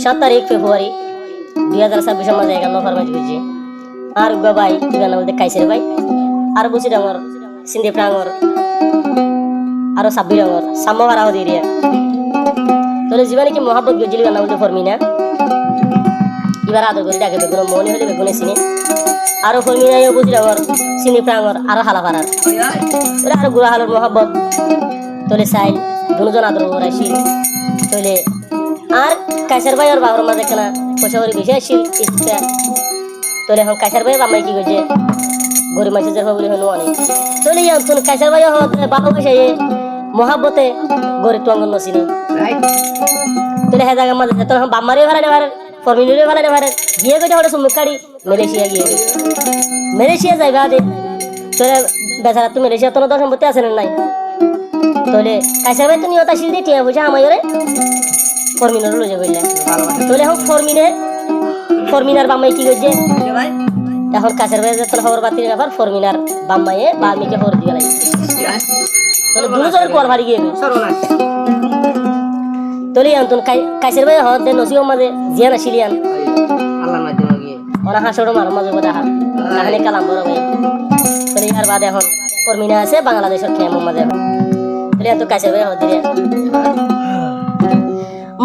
7 তারিখ ফেব্রুয়ারি 2026 মাঝে 11 ফরমাইশ করছি আর গো ভাই ঠিকানা বলতে কাইসের ভাই আর বসি ডাঙর সিন্ধি প্রাঙর আরো 26 ডাঙর সাম্মাবার আওয়াজ এরিয়া তোলে জীবনে কি মহাব্বত গজিলি গানা বলতে ফরমি না এবার আদর করে ডাকে বেগুন মনে হলে বেগুনে চিনি আরো ফরমি নাই বসি ডাঙর সিন্ধি প্রাঙর আরো হালা পাড়ার ওরা আরো গুড়া হালোর মহাব্বত তোলে সাইল দুজন আদর করাইছি তোলে আর কাইসার ভাই আর বাবার মাঝে কেনা পয়সা করে বেশি আসছিল ইচ্ছা তোলে এখন কাইসার ভাই বামাই কি করছে গরিব মানুষের যার বলে হলো অনেক তোলে তোর কাইসার ভাই বাবা পয়সা মহাব্বতে গরিব তো অঙ্গন নছিনি তোলে হ্যাঁ জায়গার মাঝে তোর বাম্মারেও ভালো নেবার ফর্মিনুরেও ভালো নেবার গিয়ে গেছে ওটা সুমুখাড়ি মালয়েশিয়া গিয়ে মালয়েশিয়া যাইবা দে তোলে বেচারা তো মালয়েশিয়া তোর দশ সম্পত্তি আছে না নাই তোলে কাইসার ভাই তুমি ওটা সিল দিয়ে পয়সা আমায় ফর্মিনার লয়ে যাবে তোলে এখন ফর্মিনার বাম্মাই কি করছে এখন কাছের ভাই তোর খবর বাতিল ব্যাপার ফর্মিনার বাম্মাইয়ে বাল্মিকে খবর দিয়ে লাগে তোলে দুজনের কোয়ার ভারি গিয়ে তোলে আনতুন কাছের ভাই হতে নসিব মাঝে জিয়ান আসিলিয়ান আল্লাহর মাধ্যমে গিয়ে ওরা হাসড় মার মাঝে কথা হাত তাহলে কালাম বড় ভাই তোলে আর বাদে এখন ফর্মিনা আছে বাংলাদেশের খেম মাঝে তোলে তো কাছের ভাই হতে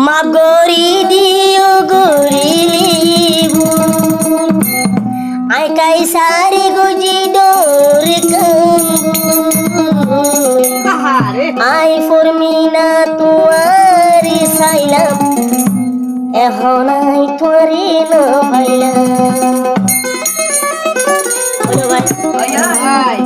মাগরি দিও গরিবু আই কাই সারি গুজি ডোর আই ফরমিনা তুয়ারি সাইলাম এখন আই তোরে ন ভাইলাম বলো ভাই ভাই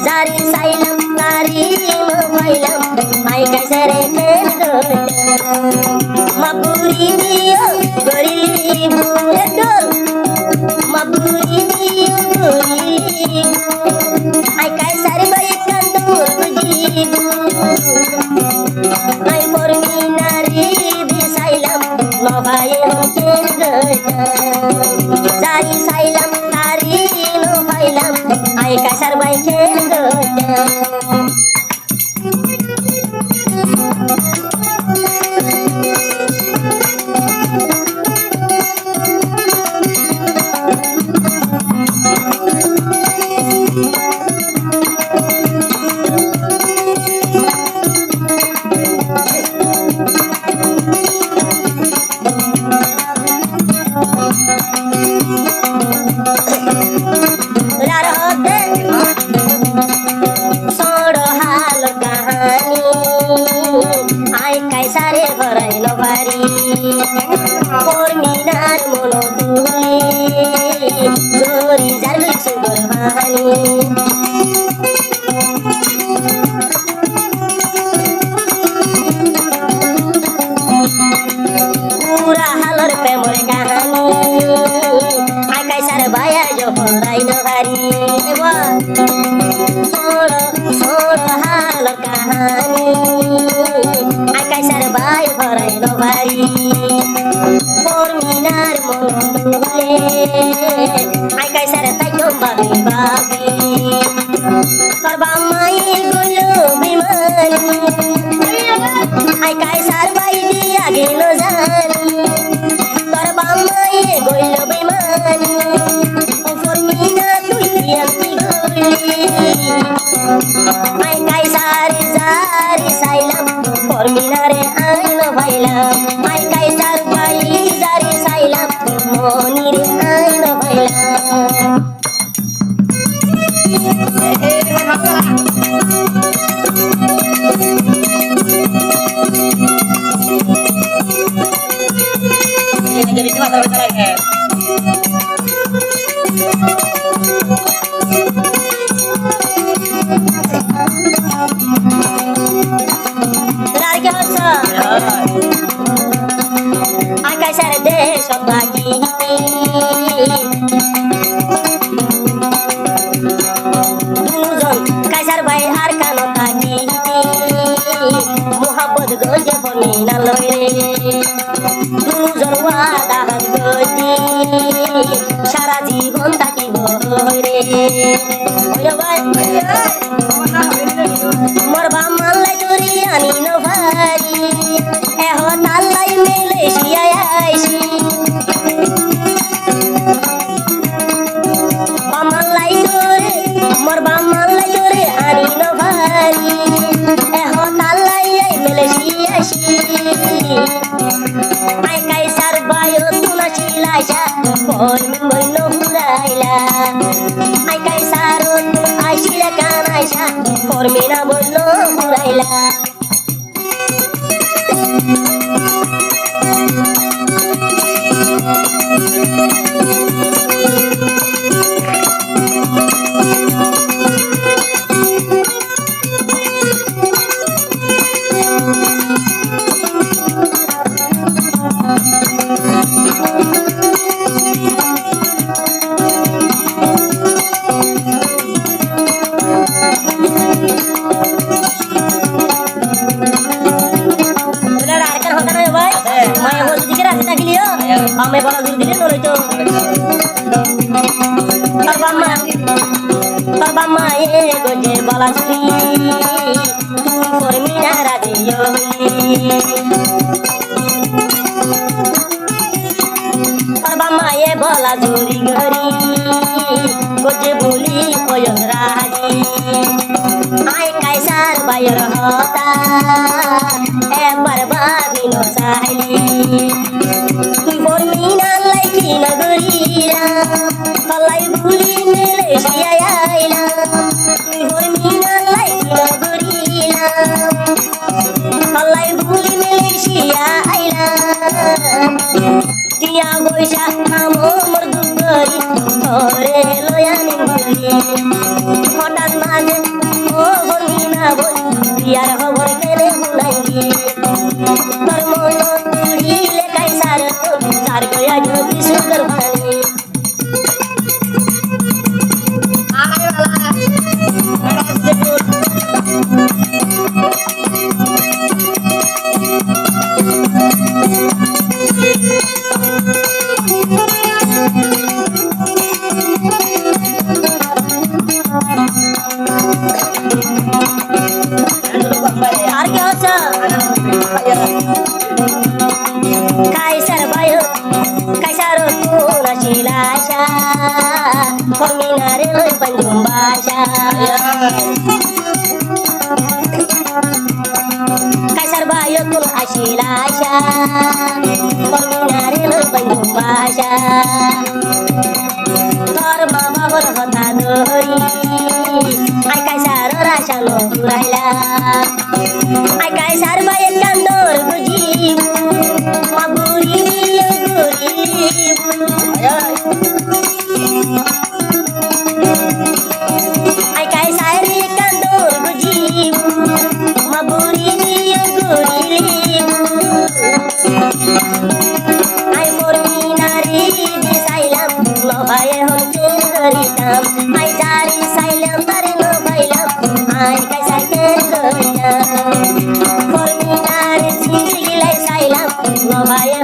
Zari sailam tari mailam ai kasare ken maburi dio gori buredol maburi dio gori ai kasare baikan dur bujibu ai forminari bisailam no bhai ken zari sailam tari mailam ai kasar bai ken Forminar mono tuli Zori zarli sugar mahani Pura halor pe more kahani Ai kaisar baya jo horai no hari Soro halor kahani Ai kaisar baya horai no hari Forminar monole ai kaisar taiyom babi babi karbamai gulu bimani ai kaisar bai dia gelo jani karbamai gulu bimani formina tuiam tigoli ai kaisar zari sailam forminare aino bailam ai kaisar bai zari sailam monire aino bailam jadi cuma terus দেশ বাকি দুজন কাইসার ভাই আর কানো থাকি মোহাম্মদ গজে ফমিনা লইরে দুজন ওয়াদা গতি সারা জীবন থাকিব রে মোর বামালাই তোরি আনি নভারি এখন আল্লাই মালয়েশিয়ায় আইছি বামালাই তোরে মোর বামালাই তোরে আনি নভারি এখন আল্লাই মালয়েশিয়ায় আইছি আই কাইসার বায়ো তুনা শিলাইছা ফল মইন হুরাইলা আই কাইসার আইছিলা কানাইছা ফরমিনা বইন হুরাইলা মায়া বল দিকে রাস্তা থাকিলিও বামে বলা দূর দিলে নরই তো তোর বাম্মা এ গজে বলা চুরি তুই ফরমিনা রাজি তোর বাম্মা এ বলা চুরি গরি গজে বলি কয়ন রাজি আই কাইসার বাইর হতা একবার ভাবিনো চাইলি তুই ফরমিনা লাইকি নগরীরা পালাই ভুলি মালয়েশিয়ায় আইলা তুই ফরমিনা লাইকি নগরীরা পালাই ভুলি মালয়েশিয়া আইলা টিয়া বৈশা আমো মোর দুগরি ঘরে লয়ানি বলি হঠাৎ মাঝে ও ফরমিনা বল বিয়ার খবর কেনে শুনাইলি তোর মন তুড়িলে কাইসার তার গয়া যদি সুন্দর ভানি আর কি হচ্ছে কাইসার বায়ু কাইসার তুনা শিলাশা ফরমিনা রে লই পঞ্জুম বাসা কাইসার বায়ু তুনা শিলাশা ফরমিনা রে লই পঞ্জুম বাসা তোর মা বাবার কথা ধরি আই কাইসার রাশা নো পুরাইলা আই কাইসার বায়ে কান্দর বুঝিব মাগুরি গরিব আই কাইসার কান্দর বুঝিব মাগুরি গরিব আই ফরমিনা রে দিসাইলাম নভায়ে হতে ধরিতাম আই জারি সাইলাম তারে নভাইলাম আই কাইসার ধরিতাম ফরমিনা রে জিন্দেগি লাই সাইলাম নভায়ে